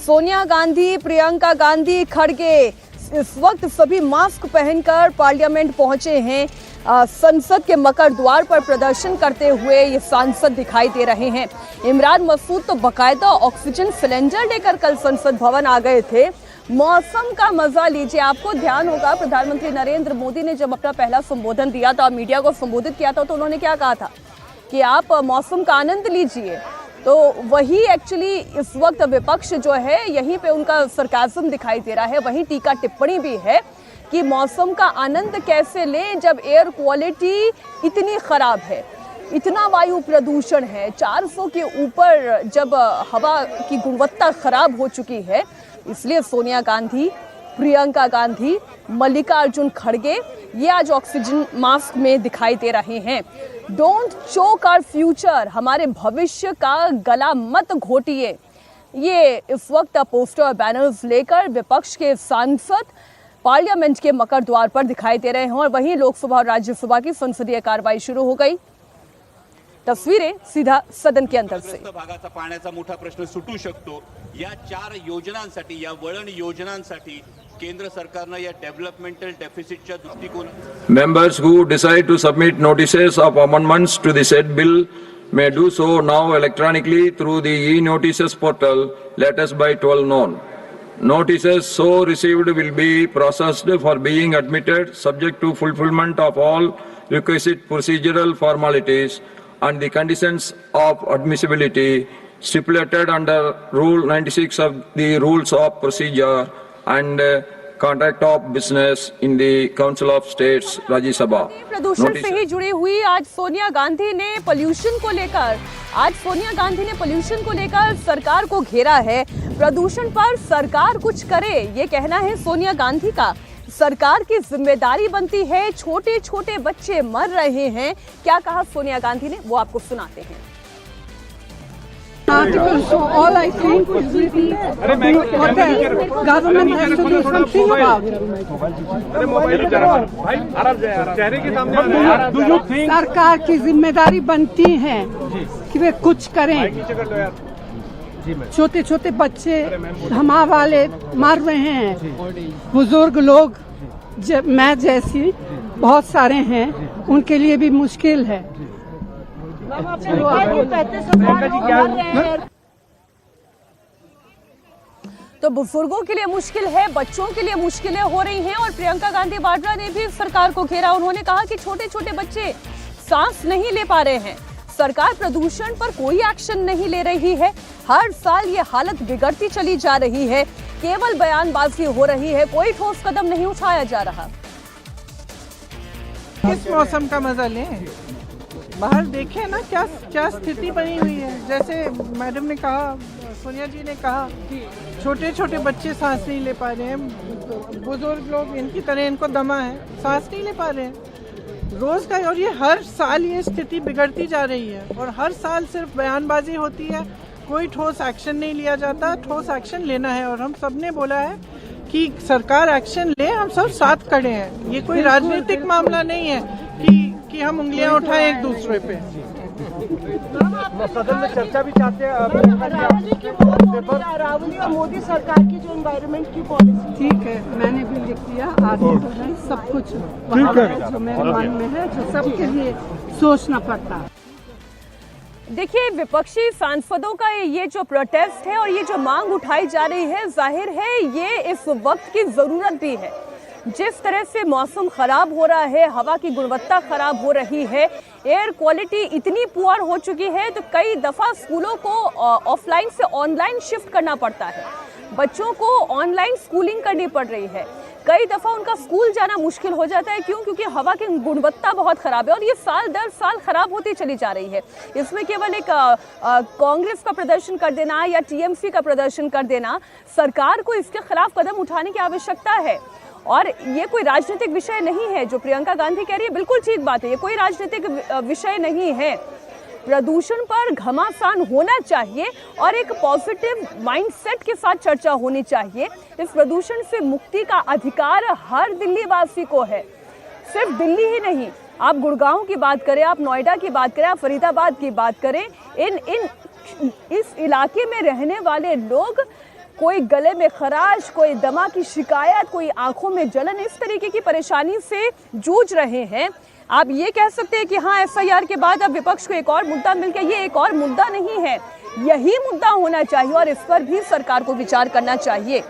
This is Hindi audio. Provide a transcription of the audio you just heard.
सोनिया गांधी, प्रियंका गांधी, खड़गे इस वक्त सभी मास्क पहनकर पार्लियामेंट पहुंचे हैं। संसद के मकर द्वार पर प्रदर्शन करते हुए ये सांसद दिखाई दे रहे हैं। इमरान मसूद तो बकायदा ऑक्सीजन सिलेंडर लेकर कल संसद भवन आ गए थे। मौसम का मजा लीजिए। आपको ध्यान होगा प्रधानमंत्री नरेंद्र मोदी ने जब अपना पहला संबोधन दिया था, मीडिया को संबोधित किया था, तो उन्होंने क्या कहा था कि आप मौसम का आनंद लीजिए। तो वही एक्चुअली इस वक्त विपक्ष जो है यहीं पे उनका सरकाज़म दिखाई दे रहा है। वही टीका टिप्पणी भी है कि मौसम का आनंद कैसे लें जब एयर क्वालिटी इतनी खराब है, इतना वायु प्रदूषण है, 400 के ऊपर जब हवा की गुणवत्ता खराब हो चुकी है। इसलिए सोनिया गांधी, प्रियंका गांधी, मल्लिकार्जुन खड़गे ये आज ऑक्सीजन मास्क में दिखाई दे रहे हैं। डोंट चोक आवर फ्यूचर, हमारे भविष्य का गला मत घोटिए। ये इस वक्त पोस्टर और बैनर्स लेकर विपक्ष के सांसद पार्लियामेंट के मकर द्वार पर दिखाई दे रहे हैं। और वहीं लोकसभा और राज्यसभा की संसदीय कार्रवाई शुरू हो गई। तस्वीरें सीधा सदन के अंदर से। भागाचा पाण्याचा मोठा प्रश्न सुटू शकतो। या 4 योजनांसाठी, या वळण योजनांसाठी केंद्र सरकारने या डेव्हलपमेंटल डेफिसिटच्या दृष्टिकोन Members who decide to submit notices of amendments to the said bill may do so now electronically through the e-notices portal latest by 12 noon. Notices so received will be processed for being admitted subject to fulfillment of all requisite procedural formalities and the conditions of admissibility stipulated under Rule 96 of the Rules of Procedure and Contract of Business in the Council of States, Rajya Sabha. प्रदूषण से ही जुड़ी हुई आज सोनिया गांधी ने पोल्यूशन को लेकर सरकार को घेरा है। प्रदूषण पर सरकार कुछ करे, ये कहना है सोनिया गांधी का। सरकार की जिम्मेदारी बनती है, छोटे छोटे बच्चे मर रहे हैं। क्या कहा सोनिया गांधी ने, वो आपको सुनाते हैं। Articles, so all I think is what the government has to do something about it. सरकार की जिम्मेदारी बनती है कि वे कुछ करें। छोटे छोटे बच्चे हमा वाले मर रहे हैं, बुजुर्ग लोग मैं जैसी बहुत सारे हैं, उनके लिए भी मुश्किल है। तो बुजुर्गों के लिए मुश्किल है, बच्चों के लिए मुश्किलें हो रही हैं। और प्रियंका गांधी वाड्रा ने भी सरकार को घेरा। उन्होंने कहा कि छोटे छोटे बच्चे सांस नहीं ले पा रहे हैं, सरकार प्रदूषण पर कोई एक्शन नहीं ले रही है। हर साल ये हालत बिगड़ती चली जा रही है, केवल बयानबाजी हो रही है, कोई ठोस कदम नहीं उठाया जा रहा। किस मौसम का मजा लें, बाहर देखें ना क्या स्थिति बनी हुई है। जैसे मैडम ने कहा, सोनिया जी ने कहा, छोटे छोटे बच्चे सांस नहीं ले पा रहे हैं, बुजुर्ग लोग इनकी तरह इनको दमा है, सांस नहीं ले पा रहे हैं रोज का। और ये हर साल ये स्थिति बिगड़ती जा रही है और हर साल सिर्फ बयानबाजी होती है, कोई ठोस एक्शन नहीं लिया जाता। ठोस एक्शन लेना है और हम सब ने बोला है कि सरकार एक्शन ले, हम सब साथ खड़े हैं। ये कोई राजनीतिक मामला नहीं है कि हम उंगलियां उठाएं एक दूसरे पे। सदन में चर्चा भी चाहते हैं रावली और मोदी सरकार की जो एनवायरनमेंट की पॉलिसी। ठीक है, मैंने भी लिख दिया, आर्टिकल है, सब कुछ जो मेरे मन में है, जो सबके लिए सोचना पड़ता है। देखिए, विपक्षी सांसदों का ये जो प्रोटेस्ट है और ये जो मांग उठाई जा रही है, जाहिर है ये इस वक्त की जरूरत भी है। जिस तरह से मौसम खराब हो रहा है, हवा की गुणवत्ता खराब हो रही है, एयर क्वालिटी इतनी पुअर हो चुकी है, तो कई दफ़ा स्कूलों को ऑफलाइन से ऑनलाइन शिफ्ट करना पड़ता है। बच्चों को ऑनलाइन स्कूलिंग करनी पड़ रही है। कई दफ़ा उनका स्कूल जाना मुश्किल हो जाता है। क्यों? क्योंकि हवा की गुणवत्ता बहुत ख़राब है और ये साल दर साल ख़राब होती चली जा रही है। इसमें केवल एक कांग्रेस का प्रदर्शन कर देना या टीएमसी का प्रदर्शन कर देना, सरकार को इसके खिलाफ कदम उठाने की आवश्यकता है। और ये कोई राजनीतिक विषय नहीं है। जो प्रियंका गांधी कह रही है बिल्कुल ठीक बात है, ये कोई राजनीतिक विषय नहीं है। प्रदूषण पर घमासान होना चाहिए और एक पॉजिटिव माइंडसेट के साथ चर्चा होनी चाहिए। इस प्रदूषण से मुक्ति का अधिकार हर दिल्ली वासी को है, सिर्फ दिल्ली ही नहीं। आप गुड़गांव की बात करें, आप नोएडा की बात करें, आप फरीदाबाद की बात करें, इस इलाके में रहने वाले लोग कोई गले में खराश, कोई दमा की शिकायत, कोई आंखों में जलन, इस तरीके की परेशानी से जूझ रहे हैं। आप ये कह सकते हैं कि हाँ, एफआईआर के बाद अब विपक्ष को एक और मुद्दा मिल गया। ये एक और मुद्दा नहीं है, यही मुद्दा होना चाहिए और इस पर भी सरकार को विचार करना चाहिए।